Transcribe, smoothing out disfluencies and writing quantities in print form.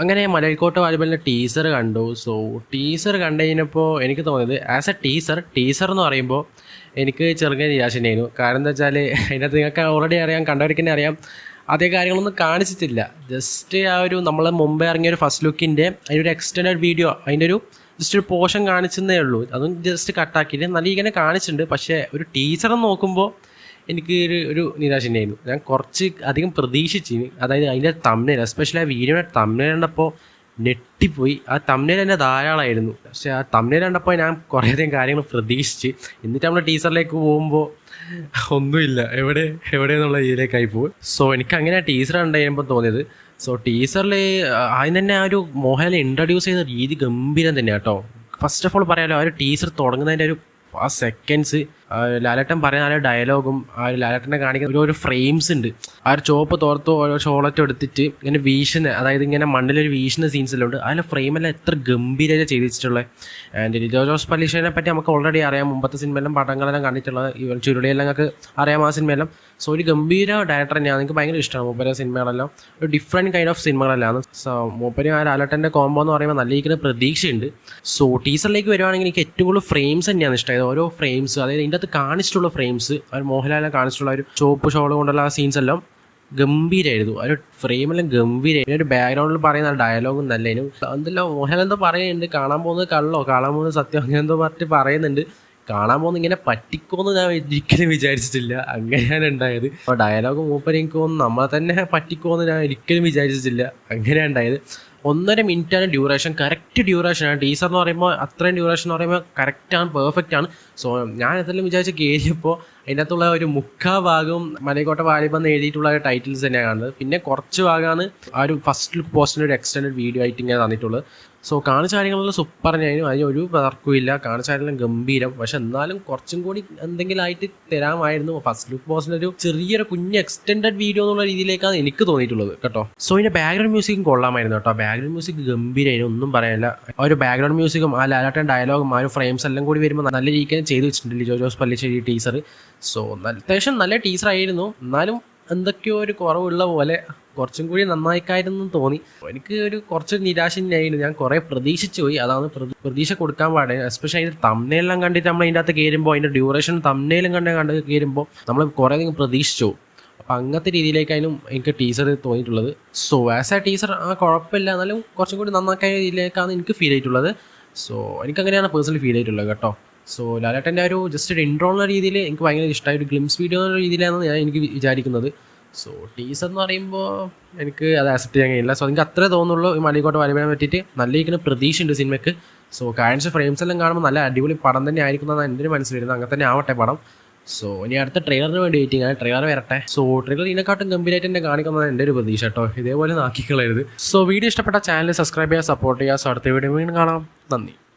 അങ്ങനെ മലൈക്കോട്ട് വാലിബലിൻ്റെ ടീസർ കണ്ടു. So teaser കണ്ടു കഴിഞ്ഞപ്പോൾ എനിക്ക് തോന്നിയത് ആസ് എ ടീസർ എന്ന് പറയുമ്പോൾ എനിക്ക് ചെറുങ്ങനെ നിരാശ ഉണ്ടായിരുന്നു. കാരണം എന്താ വെച്ചാൽ അതിനകത്ത് നിങ്ങൾക്ക് ഓൾറെഡി അറിയാം, കണ്ടവർക്ക് തന്നെ അറിയാം, അതേ കാര്യങ്ങളൊന്നും കാണിച്ചിട്ടില്ല. ജസ്റ്റ് ആ ഒരു നമ്മൾ മുമ്പേ ഇറങ്ങിയ ഒരു ഫസ്റ്റ് ലുക്കിൻ്റെ അതിനൊരു എക്സ്റ്റൻഡ് വീഡിയോ, അതിൻ്റെ ഒരു ജസ്റ്റ് ഒരു പോർഷൻ കാണിച്ചെന്നേ ഉള്ളൂ. അതും ജസ്റ്റ് കട്ടാക്കിയിട്ട് നല്ല ഇങ്ങനെ കാണിച്ചിട്ടുണ്ട്. പക്ഷേ ഒരു ടീച്ചർ നോക്കുമ്പോൾ എനിക്ക് ഒരു നിരാശ തന്നെയായിരുന്നു. ഞാൻ കുറച്ച് അധികം പ്രതീക്ഷിച്ചിന്. അതായത് അതിൻ്റെ തംബ്നെയിൽ, എസ്പെഷ്യലി ആ വീഡിയോയുടെ തംബ്നെയിൽ കണ്ടപ്പോൾ ഞെട്ടിപ്പോയി. ആ തംബ്നെയിൽ തന്നെ ധാരാളമായിരുന്നു. പക്ഷേ ആ തംബ്നെയിൽ കണ്ടപ്പോൾ ഞാൻ കുറേയധികം കാര്യങ്ങൾ പ്രതീക്ഷിച്ച്, എന്നിട്ട് നമ്മൾ ടീച്ചറിലേക്ക് പോകുമ്പോൾ ഒന്നുമില്ല, എവിടെയെന്നുള്ള ഇതിലേക്കായി പോകും. സോ എനിക്ക് അങ്ങനെ ടീച്ചർ കണ്ടു കഴിയുമ്പോൾ തോന്നിയത്, സോ ടീച്ചറിൽ ആദ്യം തന്നെ ആ ഒരു മോഹൻലാൽ ഇൻട്രൊഡ്യൂസ് ചെയ്യുന്ന രീതി ഗംഭീരം തന്നെയാണ് കേട്ടോ. ഫസ്റ്റ് ഓഫ് ഓൾ പറയാമല്ലോ, ആ ഒരു ടീച്ചർ തുടങ്ങുന്നതിൻ്റെ ഒരു ആ സെക്കൻഡ്സ്, ലാലേട്ടൻ പറയുന്ന ആ ഒരു ഡയലോഗും ആ ഒരു ലാലേട്ടനെ കാണിക്കുന്ന ഒരു ഫ്രെയിംസ് ഉണ്ട്. ആ ഒരു ചോപ്പ് തോർത്ത് ഓരോ ഷോളറ്റ് എടുത്തിട്ട് ഇങ്ങനെ വീശുന്ന, അതായത് ഇങ്ങനെ മണ്ണിലൊരു വീശുന്ന സീൻസെല്ലാം ഉണ്ട്. അതിലെ ഫ്രെയിമെല്ലാം എത്ര ഗംഭീരമായിട്ട് ചെയ്ത് വെച്ചിട്ടുള്ളത്. ആൻഡ് ലിജോ ജോസ് പല്ലിശ്ശേരിനെ പറ്റി നമുക്ക് ഓൾറെഡി അറിയാം, മുമ്പത്തെ സിനിമയെല്ലാം പടങ്ങളെല്ലാം കണ്ടിട്ടുള്ളത്, ഇവൻ ചുരുളിയെല്ലാം ഞങ്ങൾക്ക് അറിയാം ആ സിനിമയെല്ലാം. സോ ഒരു ഗംഭീര ഡയറക്ടർ തന്നെയാണ്, എനിക്ക് ഭയങ്കര ഇഷ്ടമാണ് മൂപ്പരെ സിനിമകളെല്ലാം. ഒരു ഡിഫറെൻറ്റ് കൈൻഡ് ഓഫ് സിനിമകളെല്ലാം. സോ മൂപ്പര് ആ ലാലേട്ടൻ്റെ കോംബോ എന്ന് പറയുമ്പോൾ നല്ല രീതിയിൽ പ്രതീക്ഷയുണ്ട്. സോ ടീച്ചറിലേക്ക് വരുവാണെങ്കിൽ എനിക്ക് ഏറ്റവും കൂടുതൽ ഫ്രെയിംസ് തന്നെയാണ് ഇഷ്ടമായത്. ഓരോ ഫ്രെയിംസ്, അതായത് ഇതിൻ്റെ അകത്ത് കാണിച്ചിട്ടുള്ള ഫ്രെയിംസ്, ആ ഒരു മോഹൻലാലിനെ കാണിച്ചിട്ടുള്ള ഒരു ചോപ്പ് ഷോൾ കൊണ്ടുള്ള ആ സീൻസ് എല്ലാം ഗംഭീരമായിരുന്നു. ആ ഒരു ഫ്രെയിമെല്ലാം ഗംഭീരമായിരുന്നു. ഒരു ബാക്ക്ഗ്രൗണ്ടിൽ പറയുന്ന ഡയലോഗും നല്ലതിനും എന്തെല്ലാം മോഹൻലാൽ എന്തോ പറയുന്നുണ്ട്, കാണാൻ പോകുന്നത് കള്ളോ കാണാൻ പോകുന്നത് സത്യം, അങ്ങനെ എന്തോ പറഞ്ഞിട്ട് പറയുന്നുണ്ട്. കാണാൻ പോകുന്ന ഇങ്ങനെ പറ്റിക്കോന്ന് ഞാൻ ഒരിക്കലും വിചാരിച്ചിട്ടില്ല. അങ്ങനെയാണ് ഉണ്ടായത്. അപ്പോൾ ഡയലോഗ് മൂപ്പര് എനിക്ക് തോന്നുന്നു നമ്മളെ തന്നെ പറ്റിക്കോന്ന് ഞാൻ ഒരിക്കലും വിചാരിച്ചിട്ടില്ല. അങ്ങനെയാണ് ഉണ്ടായത്. 1.5 മിനിറ്റാണ് ഡ്യൂറേഷൻ, കറക്റ്റ് ഡ്യൂറേഷനാണ്. ടീസർ എന്ന് പറയുമ്പോൾ അത്രയും ഡ്യൂറേഷൻ എന്ന് പറയുമ്പോൾ കറക്റ്റാണ്, പെർഫെക്റ്റ് ആണ്. സോ ഞാൻ എന്തെങ്കിലും വിചാരിച്ച് കയറിയപ്പോൾ അതിനകത്തുള്ള ഒരു ഭാഗവും മലൈക്കോട്ട വാലിബെന്ന് എഴുതിയിട്ടുള്ള ടൈറ്റിൽസ് തന്നെയാണ് കാണുന്നത്. പിന്നെ കുറച്ച് ഭാഗമാണ് ആ ഒരു ഫസ്റ്റ് ലുക്ക് പോസ്റ്റിൻ്റെ ഒരു എക്സ്റ്റൻഡ് വീഡിയോ ആയിട്ട് ഇങ്ങനെ തന്നിട്ടുള്ളത്. സോ കാണിച്ച കാര്യങ്ങളെല്ലാം സൂപ്പർ തന്നെയായിരുന്നു, അതിന് ഒരു തർക്കമില്ല. കാണിച്ച കാര്യമെല്ലാം ഗംഭീരം. പക്ഷെ എന്നാലും കുറച്ചും കൂടി എന്തെങ്കിലും ആയിട്ട് തരാമായിരുന്നു. ഫസ്റ്റ് ലുക്ക് പോസ്റ്റിൻ്റെ ഒരു ചെറിയൊരു കുഞ്ഞ് എക്സ്റ്റൻഡ് വീഡിയോ എന്നുള്ള രീതിയിലേക്കാണ് എനിക്ക് തോന്നിയിട്ടുള്ളത് കേട്ടോ. സോ ഇതിൻ്റെ ബാക്ക്ഗ്രൗണ്ട് മ്യൂസിക്കും കൊള്ളാമായിരുന്നു കേട്ടോ. ബാക്ക്ഗ്രൗണ്ട് മ്യൂസിക് ഗംഭീരമായിരുന്നു, ഒന്നും പറയാനില്ല. ആ ഒരു ബാക്ക്ഗ്രൗണ്ട് മ്യൂസിക്കും ആ ലാലേട്ടൻ ഡയലോഗും ആ ഒരു ഫ്രെയിംസ് എല്ലാം കൂടി വരുമ്പോൾ നല്ല രീതിക്ക് ചെയ്ത് വെച്ചിട്ടുണ്ട് ലിജോ ജോസ് പല്ലിശ്ശേരി ടീച്ചർ. സോ അത്യാവശ്യം നല്ല ടീച്ചറായിരുന്നു. എന്നാലും എന്തൊക്കെയോ ഒരു കുറവുള്ള പോലെ കുറച്ചും കൂടി നന്നായിക്കായിരുന്നു തോന്നി. എനിക്ക് ഒരു കുറച്ച് നിരാശ തന്നെയായിരുന്നു. ഞാൻ കുറേ പ്രതീക്ഷിച്ചു പോയി, അതാണ് പ്രതീക്ഷ കൊടുക്കാൻ പാടില്ല. എസ്പെഷ്യലി അതിൻ്റെ തംബ്നെയിലെല്ലാം കണ്ടിട്ട് നമ്മൾ അതിൻ്റെ അകത്ത് കയറുമ്പോൾ, അതിൻ്റെ ഡ്യൂറേഷൻ തംബ്നെയിലും കണ്ട് കയറുമ്പോൾ നമ്മൾ കുറേ അധികം പ്രതീക്ഷിച്ചു. അപ്പം അങ്ങനത്തെ രീതിയിലേക്കായിരുന്നു എനിക്ക് ടീച്ചർ തോന്നിയിട്ടുള്ളത്. സോ ആസ് എ ടീച്ചർ കുഴപ്പമില്ല, എന്നാലും കുറച്ചും കൂടി നന്നാക്കായ രീതിയിലേക്കാണ് എനിക്ക് ഫീൽ ചെയ്തിട്ടുള്ളത്. സോ എനിക്കങ്ങനെയാണ് പേഴ്സണലി ഫീൽ ചെയ്തിട്ടുള്ളത് കേട്ടോ. സോ ലാലേട്ടൻ്റെ ഒരു ജസ്റ്റ് ഒരു ഇൻട്രോ എന്ന രീതിയിൽ എനിക്ക് ഭയങ്കര ഇഷ്ടമായ ഒരു ഗ്ലിംസ് വീഡിയോ എന്ന രീതിയിലാണ് എനിക്ക് വിചാരിക്കുന്നത്. സോ ടീസർ എന്ന് പറയുമ്പോൾ എനിക്ക് അത് ആക്സെപ്റ്റ് ചെയ്യാൻ കഴിയില്ല. സോ എനിക്ക് അത്രേ തോന്നുള്ളൂ. ഈ മലൈക്കോട്ട വാലിബനെ പറ്റിയിട്ട് നല്ല രീതിയിൽ പ്രതീക്ഷയുണ്ട് സിനിമയ്ക്ക്. സോ കാണിച്ച ഫ്രെയിംസ് എല്ലാം കാണുമ്പോൾ നല്ല അടിപൊളി പടം തന്നെ ആയിരിക്കും എന്നാണ് എൻ്റെ ഒരു മനസ്സിലിരുന്നത്. അങ്ങനെ തന്നെ ആവട്ടെ പടം. സോ ഇനി അടുത്ത ട്രെയിലറിന് വേണ്ടി വെയിറ്റിംഗ് ആണ്. ട്രെയിലർ വരട്ടെ. സോ ട്രെയിലർ ഇതിനെക്കാട്ടും ഗംഭീരമായിട്ട് തന്നെ കാണിക്കുന്നതാണ് എൻ്റെ ഒരു പ്രതീക്ഷ കേട്ടോ. ഇതേപോലെ നാക്കിക്കളരുത്. സോ വീഡിയോ ഇഷ്ടപ്പെട്ട ചാനൽ സബ്സ്ക്രൈബ് ചെയ്യുക, സപ്പോർട്ട് ചെയ്യുക. സോ അടുത്ത വീഡിയോ വീണ്ടും കാണാം. നന്ദി.